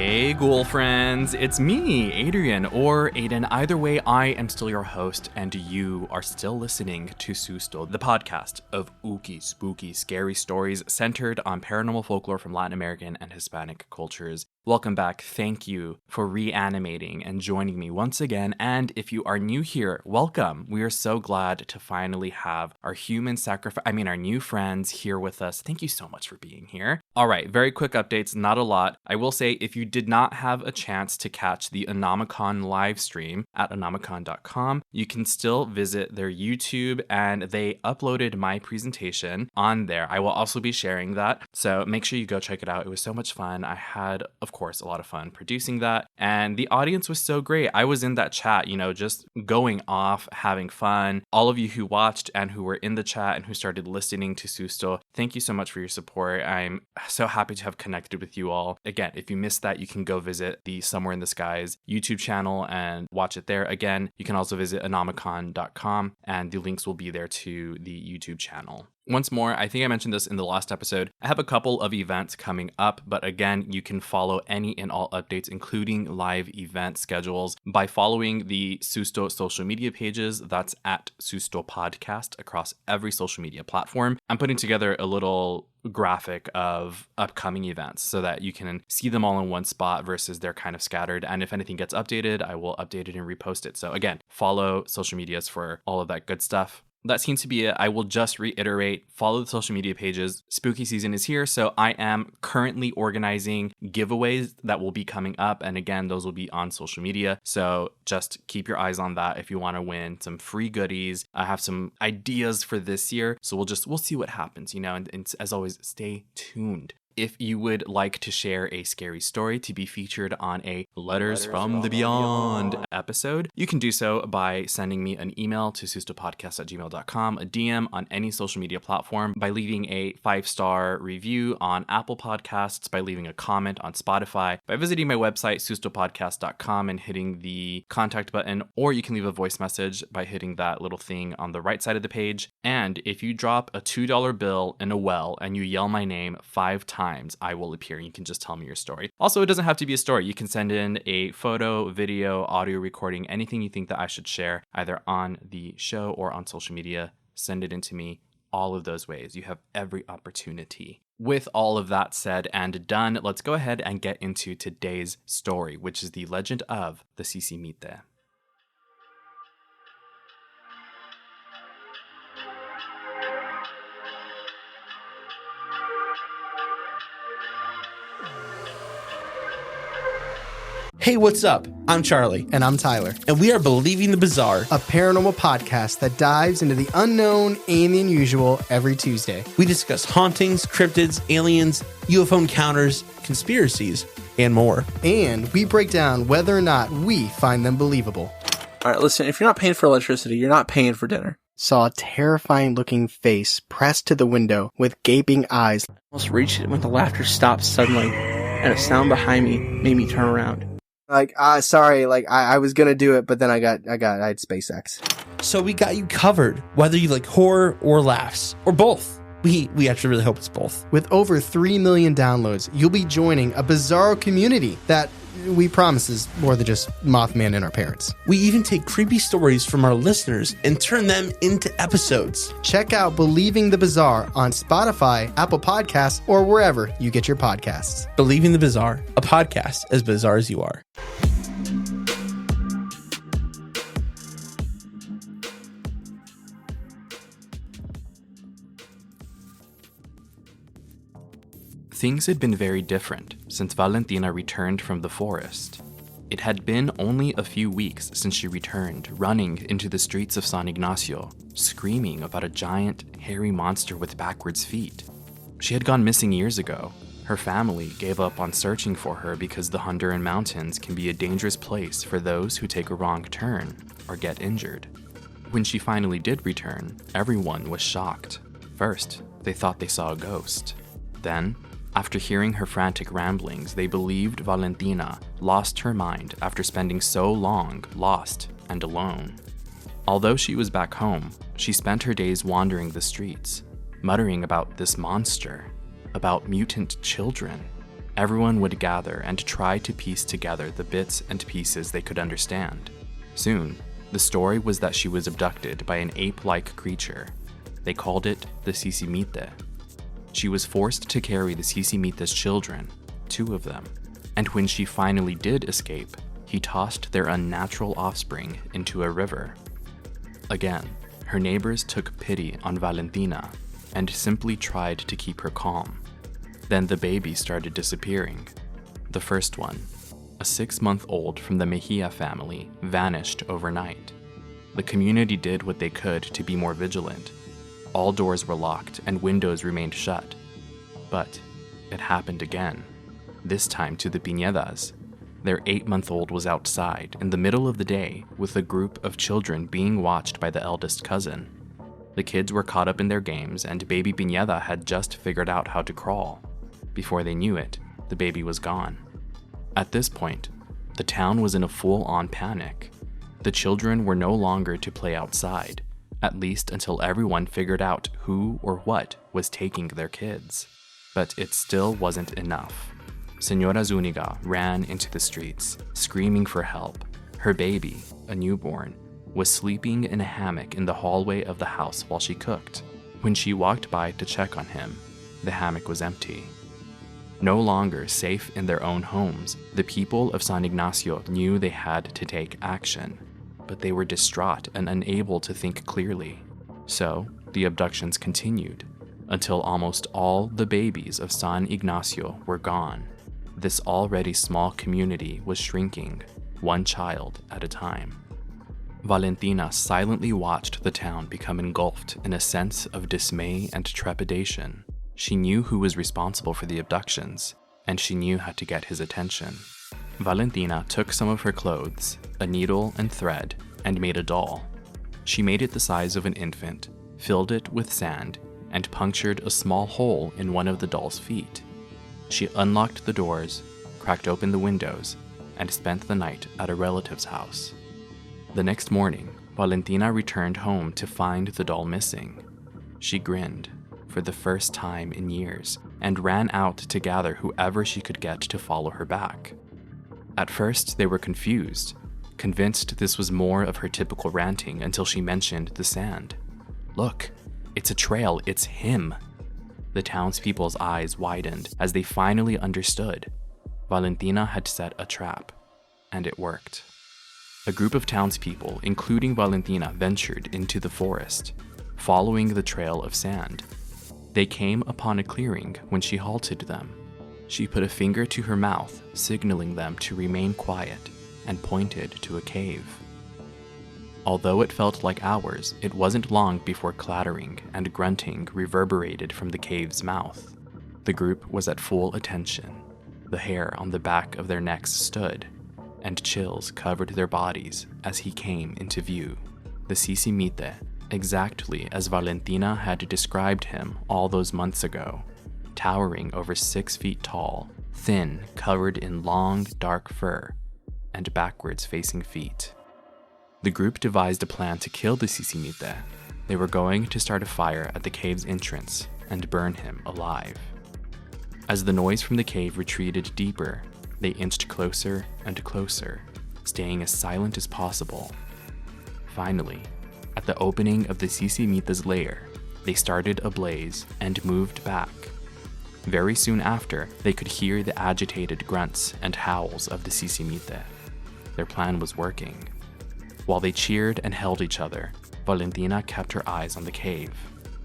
Hey ghoul friends, it's me, Adrian, or Ayden. Either way, I am still your host, and you are still listening to Susto, the podcast of ooky, spooky, scary stories centered on paranormal folklore from Latin American and Hispanic cultures. Welcome back. Thank you for reanimating and joining me once again. And if you are new here, welcome. We are so glad to finally have our our new friends here with us. Thank you so much for being here. All right, very quick updates, not a lot. I will say if you did not have a chance to catch the Anomicon live stream at anomicon.com, you can still visit their YouTube, and they uploaded my presentation on there. I will also be sharing that, so make sure you go check it out. It was so much fun. I had, of course, a lot of fun producing that, and the audience was so great. I was in that chat, just going off, having fun. All of you who watched and who were in the chat and who started listening to Susto, thank you so much for your support. I'm so happy to have connected with you all. Again, if you missed that, you can go visit the Somewhere in the Skies YouTube channel and watch it there. Again, you can also visit anomicon.com, and the links will be there to the YouTube channel. Once more, I think I mentioned this in the last episode, I have a couple of events coming up, but again, you can follow any and all updates, including live event schedules, by following the Susto social media pages. That's at Susto Podcast across every social media platform. I'm putting together a little graphic of upcoming events so that you can see them all in one spot versus they're kind of scattered. And if anything gets updated, I will update it and repost it. So again, follow social medias for all of that good stuff. That seems to be it. I will just reiterate, follow the social media pages. Spooky season is here, so I am currently organizing giveaways that will be coming up. And again, those will be on social media. So just keep your eyes on that if you want to win some free goodies. I have some ideas for this year, so we'll see what happens, and as always, stay tuned. If you would like to share a scary story to be featured on a Letters from the Beyond episode, you can do so by sending me an email to sustopodcast@gmail.com, a DM on any social media platform, by leaving a 5-star review on Apple Podcasts, by leaving a comment on Spotify, by visiting my website, sustopodcast.com, and hitting the contact button, or you can leave a voice message by hitting that little thing on the right side of the page. And if you drop a $2 bill in a well and you yell my name 5 times, I will appear. You can just tell me your story. Also, it doesn't have to be a story. You can send in a photo, video, audio recording, anything you think that I should share, either on the show or on social media. Send it in to me. All of those ways. You have every opportunity. With all of that said and done, let's go ahead and get into today's story, which is the legend of the Sisimite. Hey, what's up? I'm Charlie. And I'm Tyler. And we are Believing the Bizarre, a paranormal podcast that dives into the unknown and the unusual every Tuesday. We discuss hauntings, cryptids, aliens, UFO encounters, conspiracies, and more. And we break down whether or not we find them believable. All right, listen, if you're not paying for electricity, you're not paying for dinner. Saw a terrifying looking face pressed to the window with gaping eyes. Almost reached it when the laughter stopped suddenly, and a sound behind me made me turn around. Sorry, I was gonna do it, but then I had SpaceX. So we got you covered, whether you like horror or laughs, or both. We actually really hope it's both. With over 3 million downloads, you'll be joining a bizarro community that we promise is more than just Mothman and our parents. We even take creepy stories from our listeners and turn them into episodes. Check out Believing the Bizarre on Spotify, Apple Podcasts, or wherever you get your podcasts. Believing the Bizarre, a podcast as bizarre as you are. Things had been very different since Valentina returned from the forest. It had been only a few weeks since she returned, running into the streets of San Ignacio, screaming about a giant, hairy monster with backwards feet. She had gone missing years ago. Her family gave up on searching for her because the Honduran mountains can be a dangerous place for those who take a wrong turn or get injured. When she finally did return, everyone was shocked. First, they thought they saw a ghost. Then, after hearing her frantic ramblings, they believed Valentina lost her mind after spending so long lost and alone. Although she was back home, she spent her days wandering the streets, muttering about this monster, about mutant children, Everyone would gather and try to piece together the bits and pieces they could understand. Soon, the story was that she was abducted by an ape-like creature. They called it the Sisimite. She was forced to carry the Sisimite's children, 2 of them, and when she finally did escape, he tossed their unnatural offspring into a river. Again, her neighbors took pity on Valentina and simply tried to keep her calm. Then the baby started disappearing. The first one, a 6-month-old from the Mejia family, vanished overnight. The community did what they could to be more vigilant. All doors were locked and windows remained shut. But it happened again, this time to the Pinedas. Their 8-month-old was outside in the middle of the day with a group of children being watched by the eldest cousin. The kids were caught up in their games and baby Pineda had just figured out how to crawl. Before they knew it, the baby was gone. At this point, the town was in a full-on panic. The children were no longer to play outside, at least until everyone figured out who or what was taking their kids. But it still wasn't enough. Senora Zuniga ran into the streets, screaming for help. Her baby, a newborn, was sleeping in a hammock in the hallway of the house while she cooked. When she walked by to check on him, the hammock was empty. No longer safe in their own homes, the people of San Ignacio knew they had to take action, but they were distraught and unable to think clearly. So, the abductions continued, until almost all the babies of San Ignacio were gone. This already small community was shrinking, one child at a time. Valentina silently watched the town become engulfed in a sense of dismay and trepidation. She knew who was responsible for the abductions, and she knew how to get his attention. Valentina took some of her clothes, a needle and thread, and made a doll. She made it the size of an infant, filled it with sand, and punctured a small hole in one of the doll's feet. She unlocked the doors, cracked open the windows, and spent the night at a relative's house. The next morning, Valentina returned home to find the doll missing. She grinned, for the first time in years, and ran out to gather whoever she could get to follow her back. At first, they were confused, convinced this was more of her typical ranting until she mentioned the sand. "Look, it's a trail, it's him." The townspeople's eyes widened as they finally understood. Valentina had set a trap, and it worked. A group of townspeople, including Valentina, ventured into the forest, following the trail of sand. They came upon a clearing when she halted them. She put a finger to her mouth, signaling them to remain quiet, and pointed to a cave. Although it felt like hours, it wasn't long before clattering and grunting reverberated from the cave's mouth. The group was at full attention. The hair on the back of their necks stood, and chills covered their bodies as he came into view. The Sisimite, exactly as Valentina had described him all those months ago, towering over 6 feet tall, thin, covered in long, dark fur, and backwards-facing feet. The group devised a plan to kill the Sisimite. They were going to start a fire at the cave's entrance and burn him alive. As the noise from the cave retreated deeper, they inched closer and closer, staying as silent as possible. Finally, at the opening of the Sisimite's lair, they started a blaze and moved back. Very soon after, they could hear the agitated grunts and howls of the Sisimite. Their plan was working. While they cheered and held each other, Valentina kept her eyes on the cave.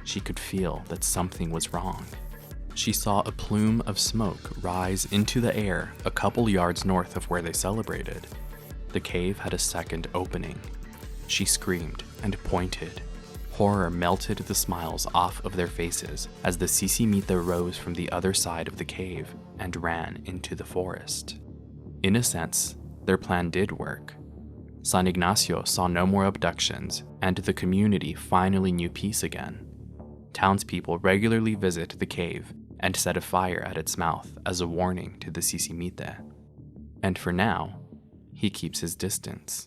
She could feel that something was wrong. She saw a plume of smoke rise into the air a couple yards north of where they celebrated. The cave had a second opening. She screamed and pointed. Horror melted the smiles off of their faces as the Sisimite rose from the other side of the cave and ran into the forest. In a sense, their plan did work. San Ignacio saw no more abductions, and the community finally knew peace again. Townspeople regularly visit the cave and set a fire at its mouth as a warning to the Sisimite. And for now, he keeps his distance.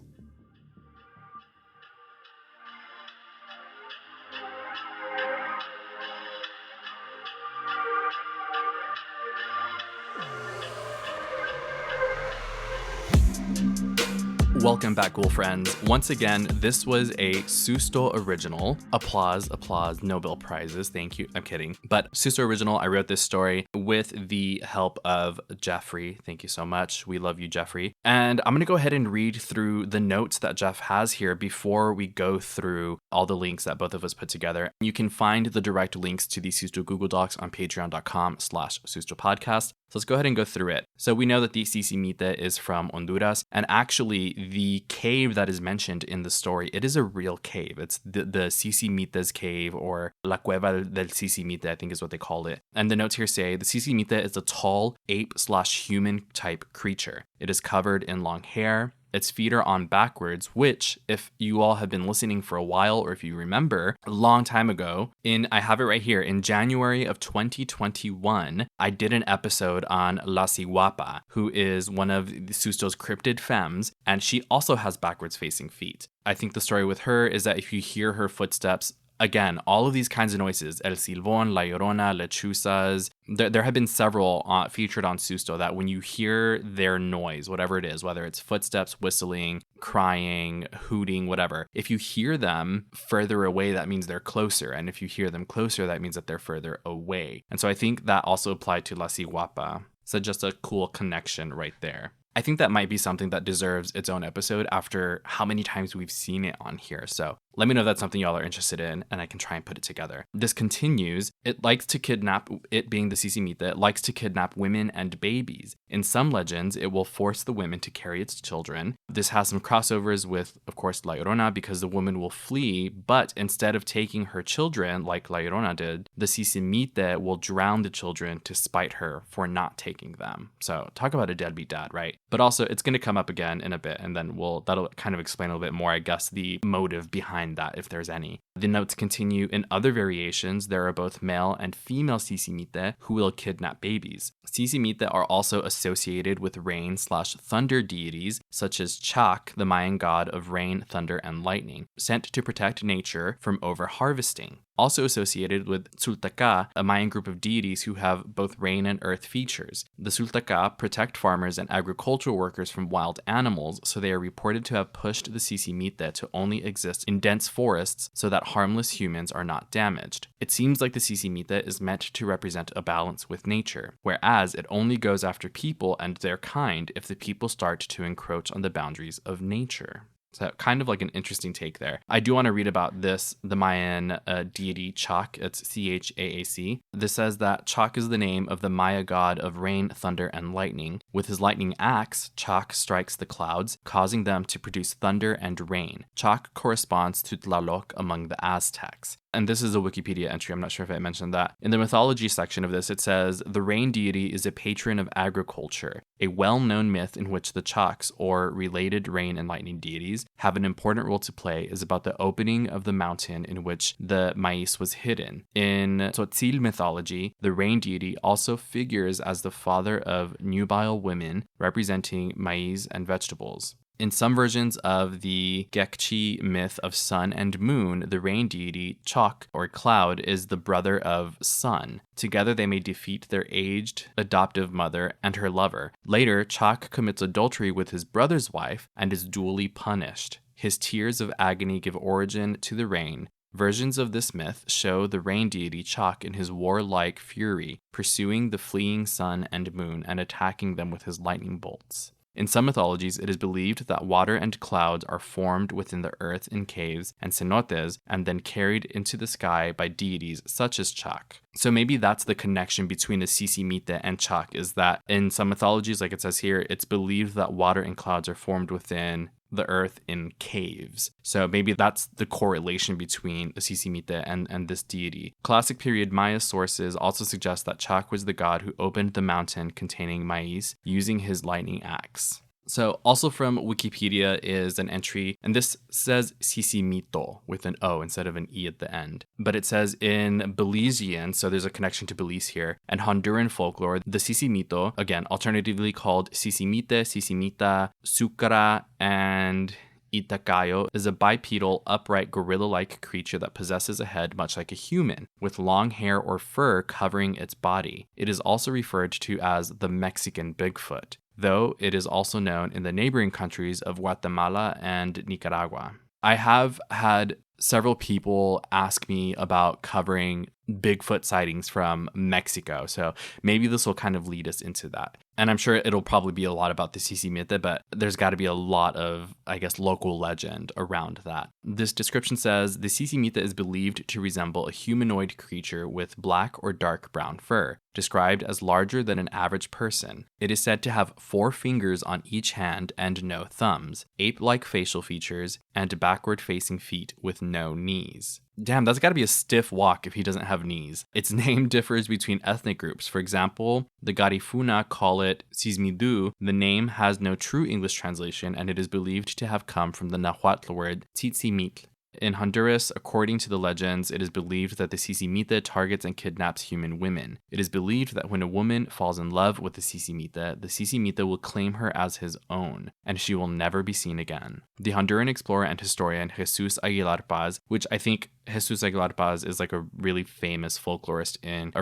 Welcome back, ghoul friends. Once again, this was a Susto original. Applause, Nobel Prizes. Thank you. I'm kidding. But Susto original, I wrote this story with the help of Jeffrey. Thank you so much. We love you, Jeffrey. And I'm going to go ahead and read through the notes that Jeff has here before we go through all the links that both of us put together. You can find the direct links to the Susto Google Docs on patreon.com/Susto Podcast. So let's go ahead and go through it. So we know that the Sisimite is from Honduras, and actually the cave that is mentioned in the story, it is a real cave. It's the Sisimite's cave, or La Cueva del Sisimite, I think is what they call it. And the notes here say, the Sisimite is a tall ape/human type creature. It is covered in long hair. Its feet are on backwards, which, if you all have been listening for a while, or if you remember, a long time ago, I have it right here, in January of 2021, I did an episode on La Ciguapa, who is one of Susto's cryptid femmes, and she also has backwards facing feet. I think the story with her is that if you hear her footsteps, again, all of these kinds of noises, El Silbón, La Llorona, Lechuzas, there have been several featured on Susto that when you hear their noise, whatever it is, whether it's footsteps, whistling, crying, hooting, whatever, if you hear them further away, that means they're closer. And if you hear them closer, that means that they're further away. And so I think that also applied to La Ciguapa. So just a cool connection right there. I think that might be something that deserves its own episode after how many times we've seen it on here. So let me know if that's something y'all are interested in, and I can try and put it together. This continues. It likes to kidnap, it being the Sisimite, it likes to kidnap women and babies. In some legends, it will force the women to carry its children. This has some crossovers with, of course, La Llorona, because the woman will flee, but instead of taking her children like La Llorona did, the Sisimite will drown the children to spite her for not taking them. So talk about a deadbeat dad, right? But also, it's going to come up again in a bit, and then that'll kind of explain a little bit more, I guess, the motive behind that, if there's any. The notes continue. In other variations, there are both male and female Sisimite who will kidnap babies. Sisimite are also associated with rain/thunder deities, such as Chak, the Mayan god of rain, thunder, and lightning, sent to protect nature from over-harvesting. Also associated with Tzultaka, a Mayan group of deities who have both rain and earth features. The Tzultaka protect farmers and agricultural workers from wild animals, so they are reported to have pushed the Sisimite to only exist in dense forests so that harmless humans are not damaged. It seems like the Sisimite is meant to represent a balance with nature, whereas it only goes after people and their kind if the people start to encroach on the boundaries of nature. So kind of like an interesting take there. I do want to read about this, the Mayan deity Chak. It's Chaac. This says that Chak is the name of the Maya god of rain, thunder, and lightning. With his lightning axe, Chak strikes the clouds, causing them to produce thunder and rain. Chak corresponds to Tlaloc among the Aztecs. And this is a Wikipedia entry. I'm not sure if I mentioned that. In the mythology section of this, it says, the rain deity is a patron of agriculture, a well-known myth in which the Chaks, or related rain and lightning deities, have an important role to play is about the opening of the mountain in which the maize was hidden. In Tzotzil mythology, the rain deity also figures as the father of nubile women, representing maize and vegetables. In some versions of the Gekchi myth of sun and moon, the rain deity, Chak, or cloud, is the brother of sun. Together they may defeat their aged adoptive mother and her lover. Later, Chak commits adultery with his brother's wife and is duly punished. His tears of agony give origin to the rain. Versions of this myth show the rain deity Chak in his warlike fury, pursuing the fleeing sun and moon and attacking them with his lightning bolts. In some mythologies, it is believed that water and clouds are formed within the earth in caves and cenotes and then carried into the sky by deities such as Chak. So maybe that's the connection between the Sisimite and Chak, is that in some mythologies, like it says here, it's believed that water and clouds are formed within the earth in caves. So maybe that's the correlation between the Sisimite and this deity. Classic period Maya sources also suggest that Chak was the god who opened the mountain containing maize using his lightning axe. So also from Wikipedia is an entry, and this says Sisimito with an O instead of an E at the end. But it says in Belizean, so there's a connection to Belize here, and Honduran folklore, the Sisimito, again, alternatively called Sisimite, Sisimita, Sucara, and Itacayo, is a bipedal, upright, gorilla-like creature that possesses a head much like a human, with long hair or fur covering its body. It is also referred to as the Mexican Bigfoot. though it is also known in the neighboring countries of Guatemala and Nicaragua. I have had several people ask me about covering Bigfoot sightings from Mexico, so maybe this will kind of lead us into that. And I'm sure it'll probably be a lot about the Sisimite, but there's got to be a lot of, I guess, local legend around that. This description says, the Sisimite is believed to resemble a humanoid creature with black or dark brown fur, described as larger than an average person. It is said to have 4 fingers on each hand and no thumbs, ape-like facial features, and backward-facing feet with no knees. Damn, that's got to be a stiff walk if he doesn't have knees. Its name differs between ethnic groups. For example, the Garifuna call it Sismidu. The name has no true English translation, and it is believed to have come from the Nahuatl word Sisimite. In Honduras, according to the legends, it is believed that the Sisimite targets and kidnaps human women. It is believed that when a woman falls in love with the Sisimite will claim her as his own, and she will never be seen again. The Honduran explorer and historian Jesus Aguilar Paz, which I think Jesus Aguilar Paz is like a really famous folklorist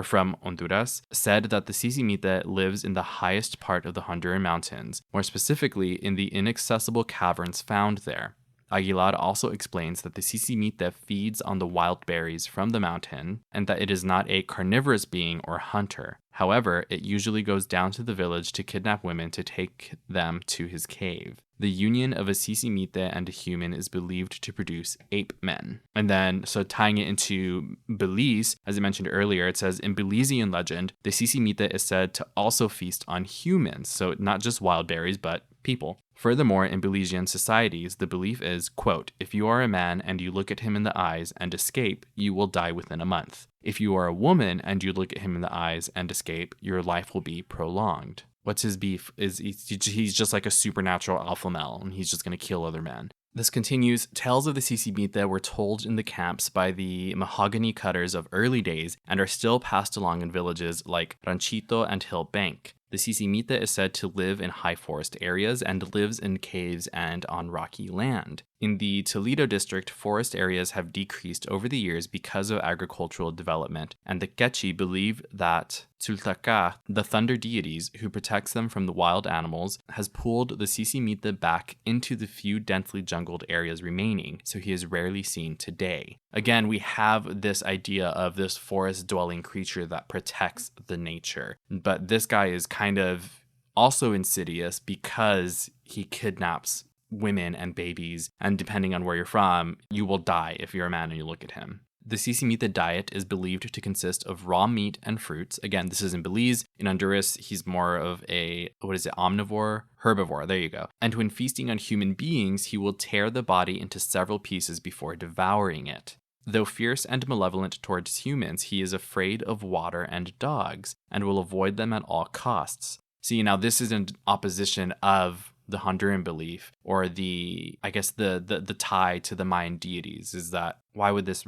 from Honduras, said that the Sisimite lives in the highest part of the Honduran mountains, more specifically in the inaccessible caverns found there. Aguilar also explains that the Sisimite feeds on the wild berries from the mountain and that it is not a carnivorous being or hunter. However, it usually goes down to the village to kidnap women to take them to his cave. The union of a Sisimite and a human is believed to produce ape men. And then, so tying it into Belize, as I mentioned earlier, it says in Belizean legend, the Sisimite is said to also feast on humans. So not just wild berries, but people. Furthermore, in Belizean societies, the belief is, quote, if you are a man and you look at him in the eyes and escape, you will die within a month. If you are a woman and you look at him in the eyes and escape, your life will be prolonged. What's his beef? He's just like a supernatural alpha male, and he's just going to kill other men. This continues. Tales of the Sisimite were told in the camps by the mahogany cutters of early days and are still passed along in villages like Ranchito and Hill Bank. The Sisimite is said to live in high forest areas and lives in caves and on rocky land. In the Toledo district, forest areas have decreased over the years because of agricultural development, and the Quechua believe that Tzultaka, the thunder deities who protects them from the wild animals, has pulled the Sisimite back into the few densely jungled areas remaining, so he is rarely seen today. Again, we have this idea of this forest-dwelling creature that protects the nature, but this guy is kind of also insidious because he kidnaps women and babies, and depending on where you're from, you will die if you're a man and you look at him. The Sisimite diet is believed to consist of raw meat and fruits. Again, this is in Belize. In Honduras, he's more of a, omnivore? Herbivore, there you go. And when feasting on human beings, he will tear the body into several pieces before devouring it. Though fierce and malevolent towards humans, he is afraid of water and dogs, and will avoid them at all costs. See, now this is in opposition of the Honduran belief, or the tie to the Mayan deities, is that why would this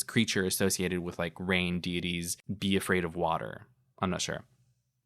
creature associated with like rain deities be afraid of water? I'm not sure.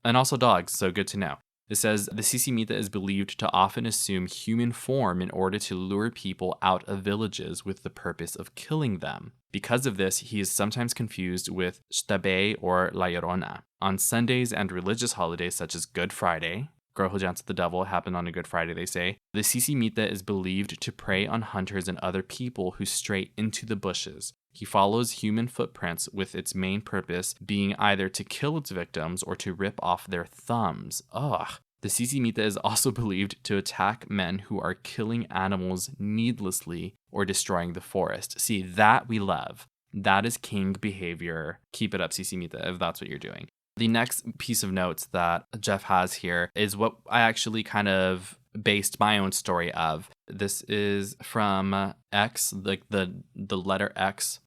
And also dogs, so good to know. It says the Sisimite is believed to often assume human form in order to lure people out of villages with the purpose of killing them. Because of this, he is sometimes confused with Xtabay or La Llorona. On Sundays and religious holidays such as Good Friday, Girl Who Danced with the Devil happened on a Good Friday, they say. The Sisimite is believed to prey on hunters and other people who stray into the bushes. He follows human footprints with its main purpose being either to kill its victims or to rip off their thumbs. Ugh. The Sisimite is also believed to attack men who are killing animals needlessly or destroying the forest. See, that we love. That is king behavior. Keep it up, Sisimite, if that's what you're doing. The next piece of notes that Jeff has here is what I actually kind of based my own story of. This is from X, like the letter X,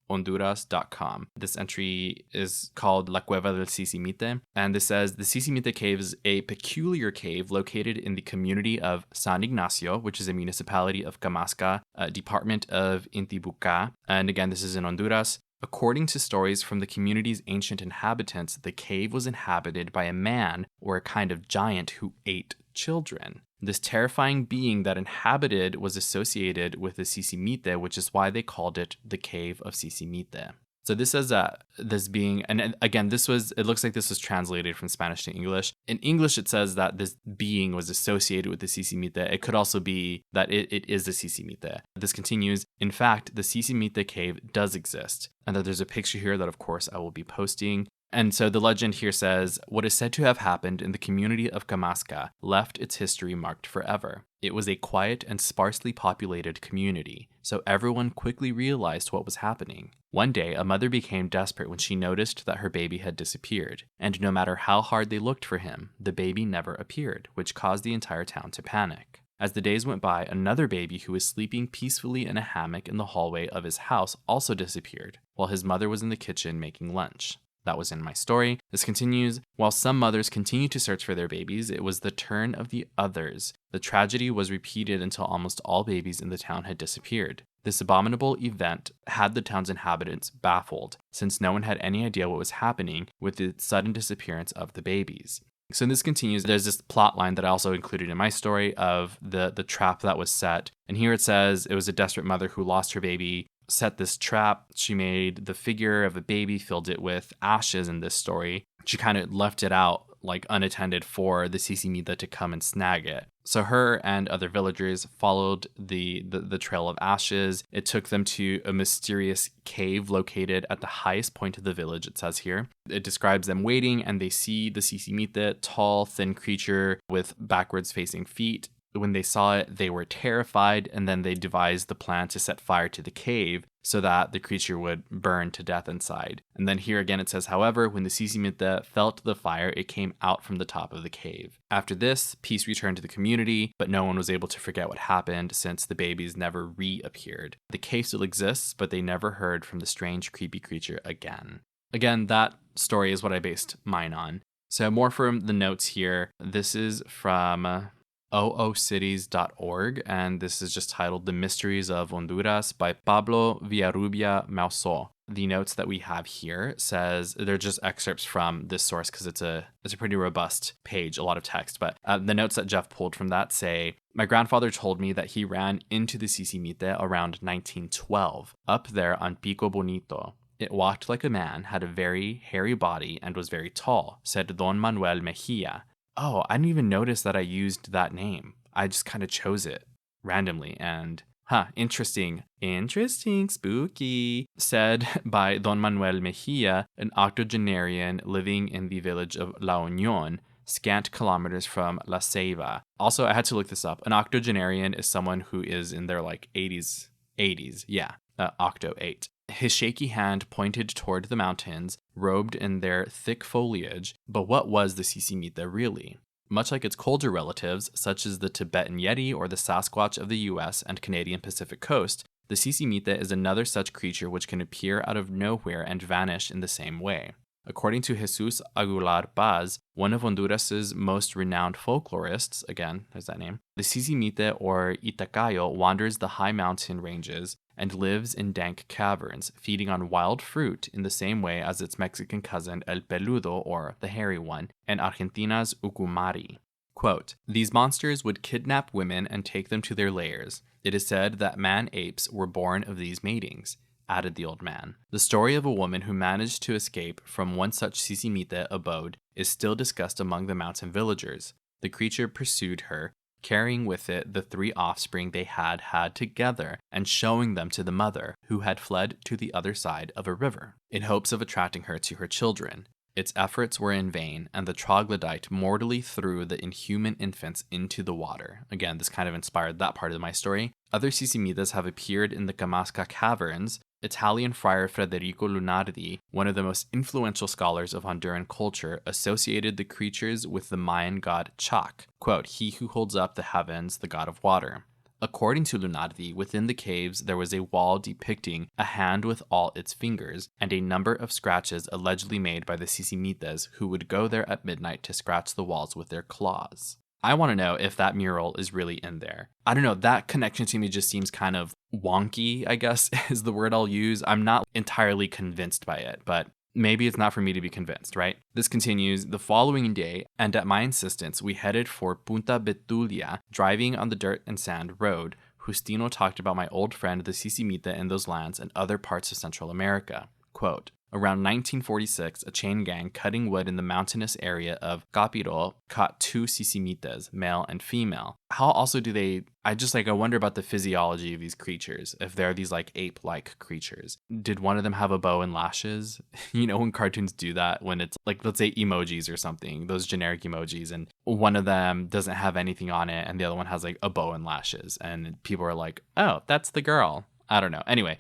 Honduras.com. This entry is called La Cueva del Sisimite, and this says the Sisimite Cave is a peculiar cave located in the community of San Ignacio, which is a municipality of Camasca, department of Intibucá. And again, this is in Honduras. According to stories from the community's ancient inhabitants, the cave was inhabited by a man or a kind of giant who ate children. This terrifying being that inhabited was associated with the Sisimite, which is why they called it the Cave of Sisimite. So this says that this being, and again, it looks like this was translated from Spanish to English. In English, it says that this being was associated with the Sisimite. It could also be that it is the Sisimite. This continues, in fact, the Sisimite cave does exist. And that there's a picture here that, of course, I will be posting. And so the legend here says, what is said to have happened in the community of Camasca left its history marked forever. It was a quiet and sparsely populated community, so everyone quickly realized what was happening. One day, a mother became desperate when she noticed that her baby had disappeared, and no matter how hard they looked for him, the baby never appeared, which caused the entire town to panic. As the days went by, another baby who was sleeping peacefully in a hammock in the hallway of his house also disappeared, while his mother was in the kitchen making lunch. That was in my story. This continues, while some mothers continued to search for their babies, it was the turn of the others. The tragedy was repeated until almost all babies in the town had disappeared. This abominable event had the town's inhabitants baffled, since no one had any idea what was happening with the sudden disappearance of the babies. So this continues. There's this plot line that I also included in my story of the trap that was set. And here it says it was a desperate mother who lost her baby, set this trap. She made the figure of a baby, filled it with ashes in this story. She kind of left it out like unattended for the Sisimite to come and snag it. So her and other villagers followed the trail of ashes. It took them to a mysterious cave located at the highest point of the village, it says here. It describes them waiting, and they see the Sisimite, tall, thin creature with backwards facing feet. When they saw it, they were terrified, and then they devised the plan to set fire to the cave so that the creature would burn to death inside. And then here again it says, however, when the Sisimite felt the fire, it came out from the top of the cave. After this, peace returned to the community, but no one was able to forget what happened since the babies never reappeared. The cave still exists, but they never heard from the strange, creepy creature again. Again, that story is what I based mine on. So more from the notes here. This is from oocities.org, and this is just titled The Mysteries of Honduras by Pablo Villarrubia Mauso. The notes that we have here says, they're just excerpts from this source because it's a pretty robust page, a lot of text, but the notes that Jeff pulled from that say, my grandfather told me that he ran into the Sisimite around 1912, up there on Pico Bonito. It walked like a man, had a very hairy body, and was very tall, said Don Manuel Mejia. Oh, I didn't even notice that I used that name. I just kind of chose it randomly and, interesting, spooky, said by Don Manuel Mejia, an octogenarian living in the village of La Union, scant kilometers from La Ceiba. Also, I had to look this up. An octogenarian is someone who is in their 80s, octo 8. His shaky hand pointed toward the mountains, robed in their thick foliage. But what was the Sisimite really? Much like its colder relatives, such as the Tibetan Yeti or the Sasquatch of the US and Canadian Pacific coast, the Sisimite is another such creature which can appear out of nowhere and vanish in the same way. According to Jesus Aguilar Paz, one of Honduras's most renowned folklorists, again, there's that name, the Sisimite or Itacayo wanders the high mountain ranges and lives in dank caverns, feeding on wild fruit in the same way as its Mexican cousin El Peludo, or the hairy one, and Argentina's Ucumari. Quote, these monsters would kidnap women and take them to their lairs. It is said that man-apes were born of these matings, added the old man. The story of a woman who managed to escape from one such Sisimite abode is still discussed among the mountain villagers. The creature pursued her, carrying with it the 3 offspring they had together and showing them to the mother, who had fled to the other side of a river, in hopes of attracting her to her children. Its efforts were in vain, and the troglodyte mortally threw the inhuman infants into the water. Again, this kind of inspired that part of my story. Other Sisimitas have appeared in the Camasca caverns. Italian friar Federico Lunardi, one of the most influential scholars of Honduran culture, associated the creatures with the Mayan god Chac, quote, he who holds up the heavens, the god of water. According to Lunardi, within the caves there was a wall depicting a hand with all its fingers, and a number of scratches allegedly made by the Sisimitas who would go there at midnight to scratch the walls with their claws. I want to know if that mural is really in there. I don't know, that connection to me just seems kind of wonky, I guess, is the word I'll use. I'm not entirely convinced by it, but maybe it's not for me to be convinced, right? This continues, the following day, and at my insistence, we headed for Punta Betulia, driving on the dirt and sand road. Justino talked about my old friend the Sisimite in those lands and other parts of Central America. Quote, around 1946, a chain gang cutting wood in the mountainous area of Capiro caught 2 Sisimites, male and female. How also do they, I wonder about the physiology of these creatures, if they're these like ape-like creatures. Did one of them have a bow and lashes? You know, when cartoons do that, when it's like, let's say emojis or something, those generic emojis, and one of them doesn't have anything on it and the other one has like a bow and lashes, and people are like, oh, that's the girl. I don't know. Anyway,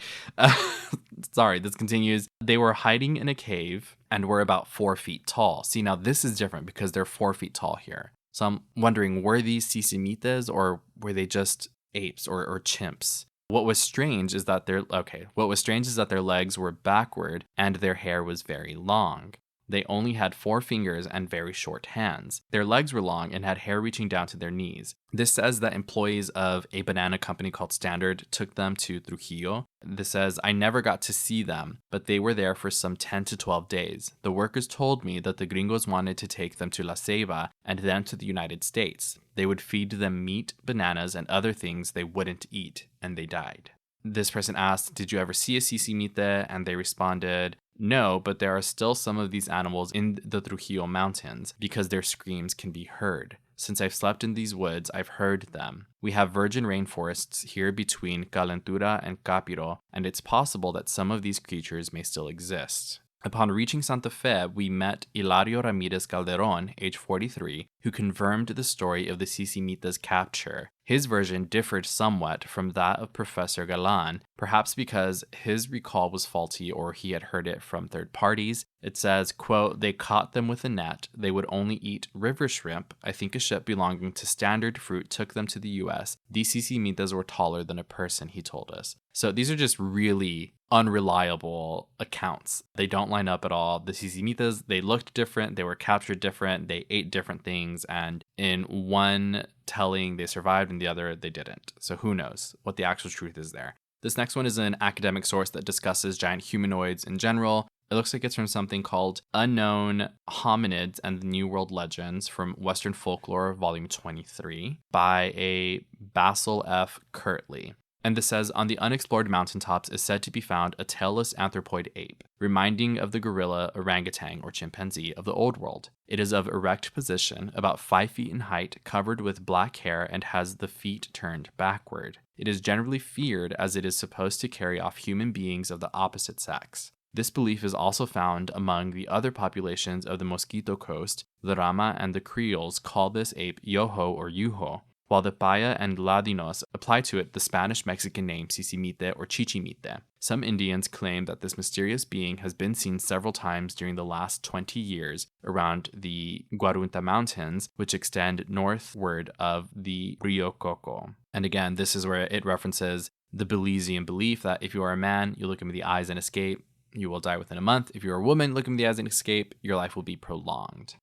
sorry, this continues. They were hiding in a cave and were about 4 feet tall. See, now this is different because they're 4 feet tall here. So I'm wondering, were these Sisimites or were they just apes or chimps? What was strange is that their legs were backward and their hair was very long. They only had 4 fingers and very short hands. Their legs were long and had hair reaching down to their knees. This says that employees of a banana company called Standard took them to Trujillo. This says, I never got to see them, but they were there for some 10 to 12 days. The workers told me that the gringos wanted to take them to La Ceiba and then to the United States. They would feed them meat, bananas, and other things they wouldn't eat, and they died. This person asked, did you ever see a Sisimite? And they responded, no, but there are still some of these animals in the Trujillo Mountains because their screams can be heard. Since I've slept in these woods, I've heard them. We have virgin rainforests here between Calentura and Capiro, and it's possible that some of these creatures may still exist. Upon reaching Santa Fe, we met Hilario Ramirez Calderon, age 43, who confirmed the story of the Sisimite's capture. His version differed somewhat from that of Professor Galan, perhaps because his recall was faulty or he had heard it from third parties. It says, quote, they caught them with a net. They would only eat river shrimp. I think a ship belonging to Standard Fruit took them to the U.S. These Sisimites were taller than a person, he told us. So these are just really unreliable accounts. They don't line up at all. The Sisimites, they looked different. They were captured different. They ate different things. And in one telling, they survived, and the other, they didn't. So who knows what the actual truth is there. This next one is an academic source that discusses giant humanoids in general. It looks like it's from something called Unknown Hominids and the New World Legends from Western Folklore, Volume 23, by a Basil F. Kirtley. And this says, on the unexplored mountaintops is said to be found a tailless anthropoid ape, reminding of the gorilla, orangutan, or chimpanzee of the Old World. It is of erect position, about 5 feet in height, covered with black hair, and has the feet turned backward. It is generally feared as it is supposed to carry off human beings of the opposite sex. This belief is also found among the other populations of the Mosquito Coast. The Rama and the Creoles call this ape Yoho or Yuho, while the Paya and Ladinos apply to it the Spanish-Mexican name Sisimite or Chichimite. Some Indians claim that this mysterious being has been seen several times during the last 20 years around the Guarunta Mountains, which extend northward of the Rio Coco. And again, this is where it references the Belizean belief that if you are a man, you look him in the eyes and escape, you will die within a month. If you're a woman, look him in the eyes and escape, your life will be prolonged.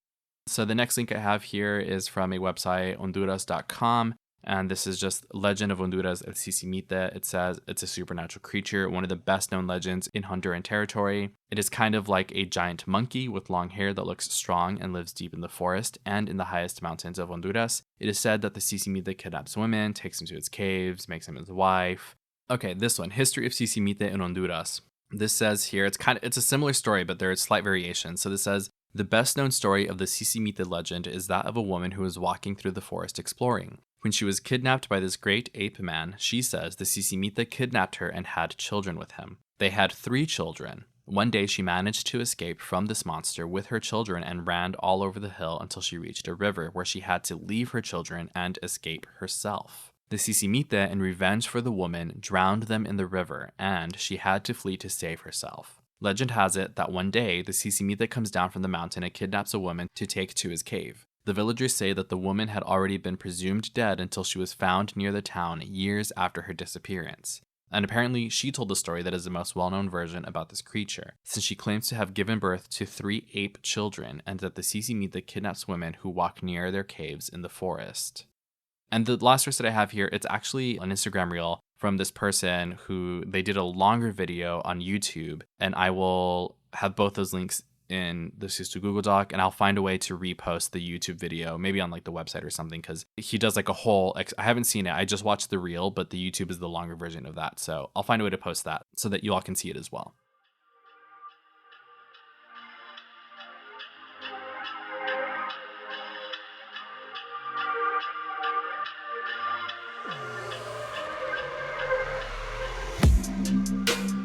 So the next link I have here is from a website, honduras.com, and this is just Legend of Honduras El Sisimite. It says it's a supernatural creature, one of the best known legends in Honduran territory. It is kind of like a giant monkey with long hair that looks strong and lives deep in the forest and in the highest mountains of Honduras. It is said that the Sisimite kidnaps women, takes them to its caves, makes them his wife. Okay, this one, History of Sisimite in Honduras. This says here, it's a similar story, but there are slight variations. So this says, the best known story of the Sisimite legend is that of a woman who was walking through the forest exploring. When she was kidnapped by this great ape man, she says the Sisimite kidnapped her and had children with him. They had 3 children. One day she managed to escape from this monster with her children and ran all over the hill until she reached a river where she had to leave her children and escape herself. The Sisimite, in revenge for the woman, drowned them in the river, and she had to flee to save herself. Legend has it that one day, the Sisimite comes down from the mountain and kidnaps a woman to take to his cave. The villagers say that the woman had already been presumed dead until she was found near the town years after her disappearance. And apparently, she told the story that is the most well-known version about this creature, since she claims to have given birth to 3 ape children, and that the Sisimite kidnaps women who walk near their caves in the forest. And the last verse that I have here, it's actually an Instagram reel from this person who they did a longer video on YouTube, and I will have both those links in the Susto Google Doc, and I'll find a way to repost the YouTube video, maybe on like the website or something, because he does like a whole, I haven't seen it, I just watched the reel, but the YouTube is the longer version of that, so I'll find a way to post that so that you all can see it as well.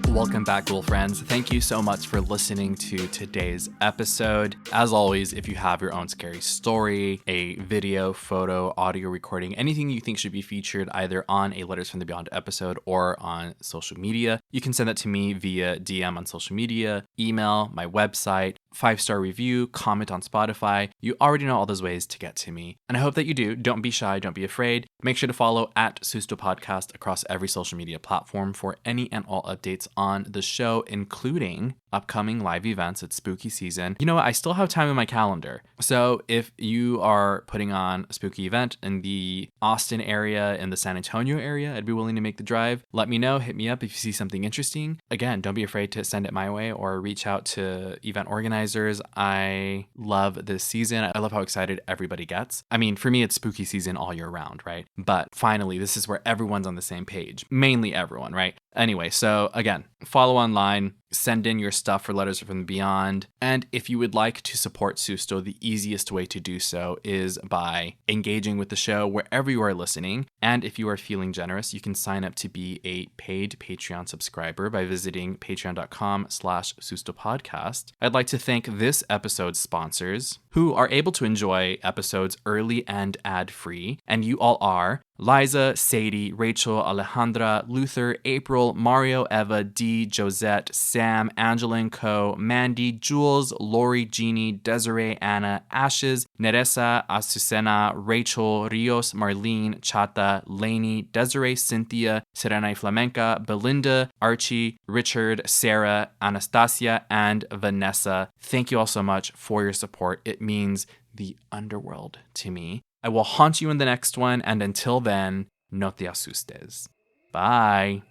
Welcome back, little friends. Thank you so much for listening to today's episode. As always, if you have your own scary story, a video, photo, audio recording, anything you think should be featured either on a Letters from the Beyond episode or on social media, you can send that to me via DM on social media, email, my website, 5-star review, comment on Spotify. You already know all those ways to get to me. And I hope that you do. Don't be shy. Don't be afraid. Make sure to follow at Susto Podcast across every social media platform for any and all updates on the show, including upcoming live events. It's spooky season. You know what? I still have time in my calendar. So if you are putting on a spooky event in the Austin area, in the San Antonio area, I'd be willing to make the drive. Let me know. Hit me up if you see something interesting. Again, don't be afraid to send it my way or reach out to event organizers. I love this season. I love how excited everybody gets. I mean, for me, it's spooky season all year round, right? But finally, this is where everyone's on the same page. Mainly everyone, right? Anyway, so again, follow online, send in your stuff for Letters from the Beyond. And if you would like to support Susto, the easiest way to do so is by engaging with the show wherever you are listening. And if you are feeling generous, you can sign up to be a paid Patreon subscriber by visiting patreon.com/SustoPodcast. I'd like to thank this episode's sponsors, who are able to enjoy episodes early and ad-free. And you all are Liza, Sadie, Rachel, Alejandra, Luther, April, Mario, Eva, Dee, Josette, Sam, Angeline, Co, Mandy, Jules, Lori, Jeannie, Desiree, Anna, Ashes, Neresa, Azucena, Rachel, Rios, Marlene, Chata, Lainey, Desiree, Cynthia, Serena Flamenca, Belinda, Archie, Richard, Sarah, Anastasia, and Vanessa. Thank you all so much for your support. It means the underworld to me. I will haunt you in the next one, and until then, no te asustes. Bye.